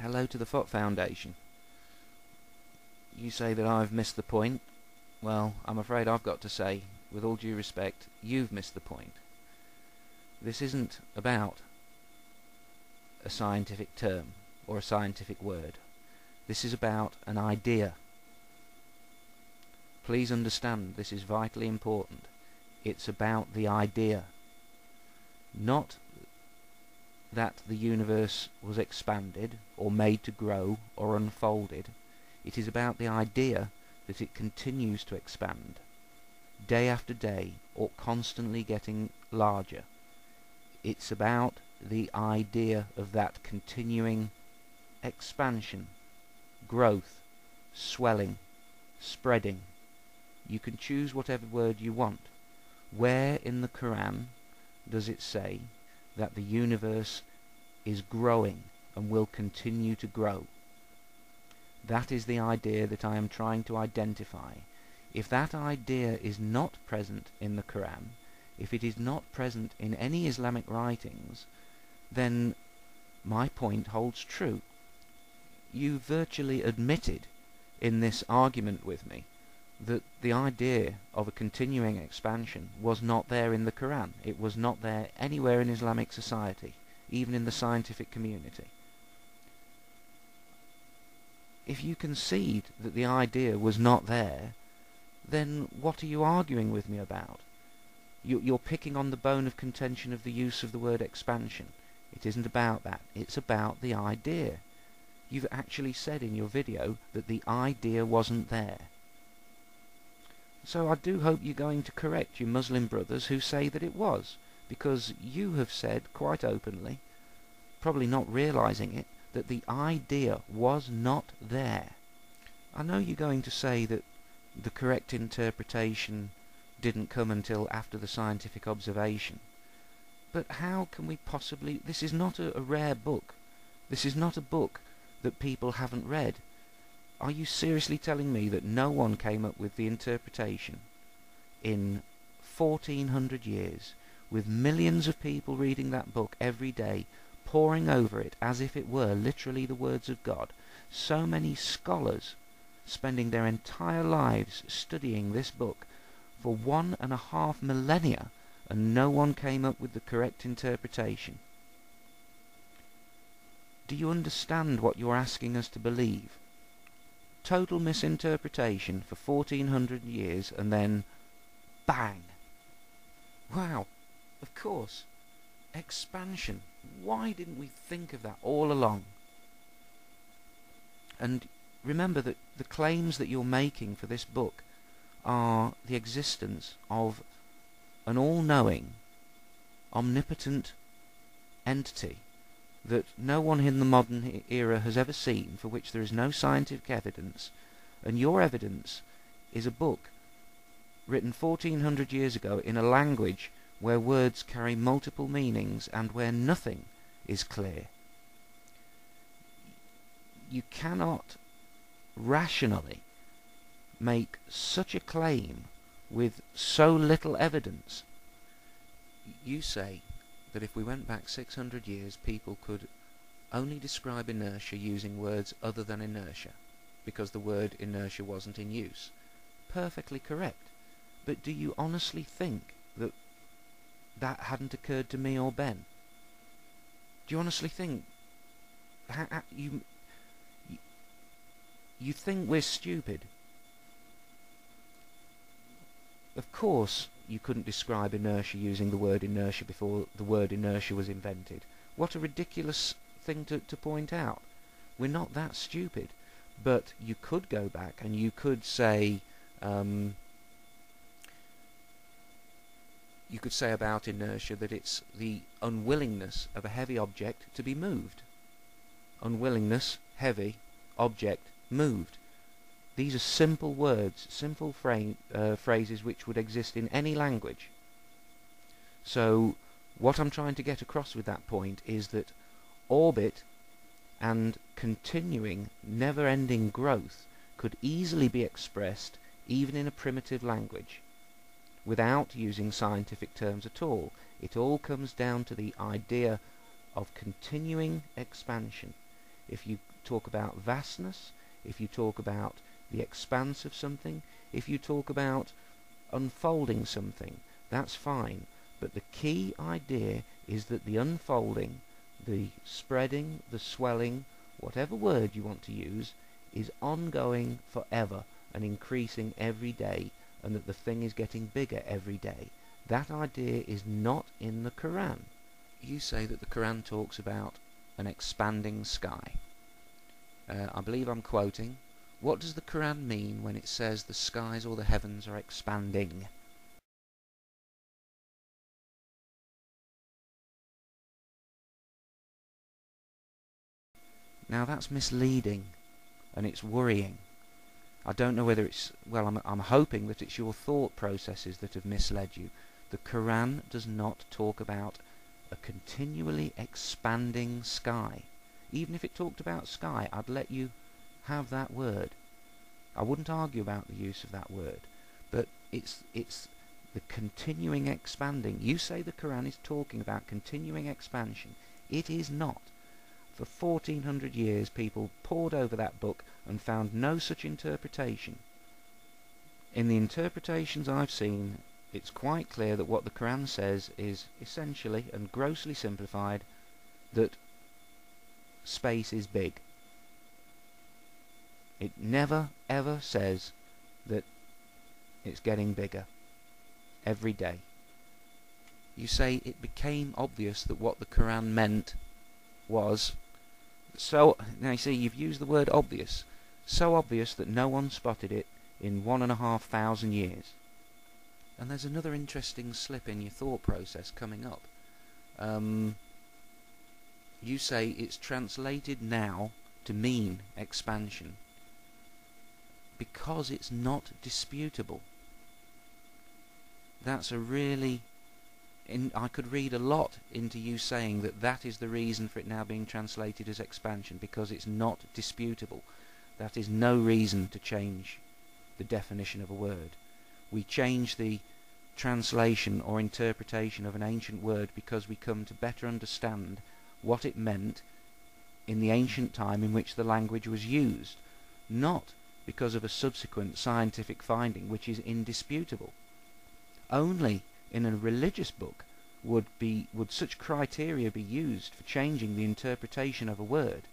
Hello to the Fott Foundation. You say that I've missed the point. Well, I'm afraid I've got to say, with all due respect, you've missed the point. This isn't about a scientific term or a scientific word. This is about an idea. Please understand, this is vitally important. It's about the idea. Not that the universe was expanded or made to grow or unfolded. It is about the idea that it continues to expand day after day or constantly getting larger. It's about the idea of that continuing expansion, growth, swelling, spreading. You can choose whatever word you want. Where in the Qur'an does it say that the universe is growing and will continue to grow? That is the idea that I am trying to identify. If that idea is not present in the Qur'an, if it is not present in any Islamic writings, then my point holds true. You virtually admitted in this argument with me that the idea of a continuing expansion was not there in the Qur'an. It was not there anywhere in Islamic society, even in the scientific community. If you concede that the idea was not there, then what are you arguing with me about? You're picking on the bone of contention of the use of the word expansion. It isn't about that. It's about the idea. You've actually said in your video that the idea wasn't there. So I do hope you're going to correct your Muslim brothers who say that it was, because you have said quite openly, probably not realizing it, that the idea was not there. I know you're going to say that the correct interpretation didn't come until after the scientific observation. But how can we possibly... This is not a rare book. This is not a book that people haven't read. Are you seriously telling me that no one came up with the interpretation in 1400 years, with millions of people reading that book every day, poring over it as if it were literally the words of God? So many scholars spending their entire lives studying this book for 1.5 millennia, and no one came up with the correct interpretation. Do you understand what you're asking us to believe? Total misinterpretation for 1400 years, and then bang! Wow, of course, expansion. Why didn't we think of that all along? And remember that the claims that you're making for this book are the existence of an all-knowing, omnipotent entity that no one in the modern era has ever seen, for which there is no scientific evidence, and your evidence is a book written 1400 years ago in a language where words carry multiple meanings and where nothing is clear. You cannot rationally make such a claim with so little evidence. You say that if we went back 600 years, people could only describe inertia using words other than inertia, because the word inertia wasn't in use. Perfectly correct. But do you honestly think that that hadn't occurred to me or Ben? Do you honestly think... You think we're stupid? Of course you couldn't describe inertia using the word inertia before the word inertia was invented. What a ridiculous thing to point out. We're not that stupid. But you could go back and you could say... you could say about inertia that it's the unwillingness of a heavy object to be moved. Unwillingness, heavy, object, moved. These are simple words, simple phrases which would exist in any language. So what I'm trying to get across with that point is that orbit and continuing, never-ending growth could easily be expressed even in a primitive language, without using scientific terms at all. It all comes down to the idea of continuing expansion. if you talk about vastness, if you talk about the expanse of something, if you talk about unfolding something, that's fine. But the key idea is that the unfolding, the spreading, the swelling, whatever word you want to use, is ongoing forever and increasing every day, and that the thing is getting bigger every day. That idea is not in the Qur'an. You say that the Qur'an talks about an expanding sky. I believe I'm quoting. What does the Qur'an mean when it says the skies or the heavens are expanding? Now that's misleading, and it's worrying. I don't know whether it's, well, I'm hoping that it's your thought processes that have misled you. The Qur'an does not talk about a continually expanding sky. Even if it talked about sky, I'd let you have that word. I wouldn't argue about the use of that word. But it's the continuing expanding. You say the Qur'an is talking about continuing expansion. It is not. For 1400 years people pored over that book and found no such interpretation. In the interpretations I've seen, it's quite clear that what the Qur'an says is essentially and grossly simplified that space is big. It never ever says that it's getting bigger every day. You say it became obvious that what the Qur'an meant was so. Now you see, you've used the word obvious, so obvious that no one spotted it in 1,500 years. And there's another interesting slip in your thought process coming up. You say it's translated now to mean expansion because it's not disputable. That's a really... I could read a lot into you saying that that is the reason for it now being translated as expansion, because it's not disputable. That is no reason to change the definition of a word. We change the translation or interpretation of an ancient word because we come to better understand what it meant in the ancient time in which the language was used, not because of a subsequent scientific finding which is indisputable. Only in a religious book would such criteria be used for changing the interpretation of a word.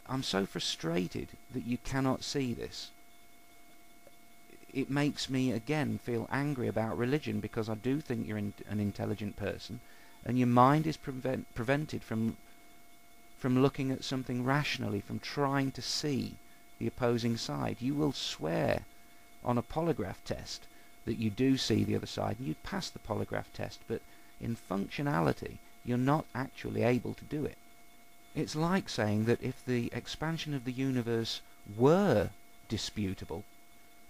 I'm so frustrated that you cannot see this. It makes me again feel angry about religion, because I do think you're an intelligent person, and your mind is prevented from looking at something rationally, from trying to see the opposing side. You will swear on a polygraph test that you do see the other side, and you'd pass the polygraph test, but in functionality you're not actually able to do it. It's like saying that if the expansion of the universe were disputable,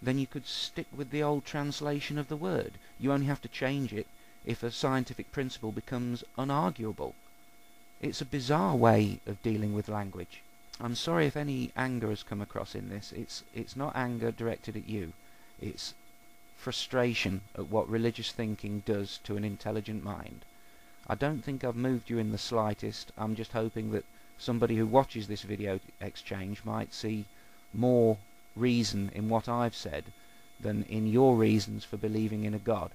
then you could stick with the old translation of the word. You only have to change it if a scientific principle becomes unarguable. It's a bizarre way of dealing with language. I'm sorry if any anger has come across in this. It's not anger directed at you. It's frustration at what religious thinking does to an intelligent mind. I don't think I've moved you in the slightest. I'm just hoping that somebody who watches this video exchange might see more reason in what I've said than in your reasons for believing in a God.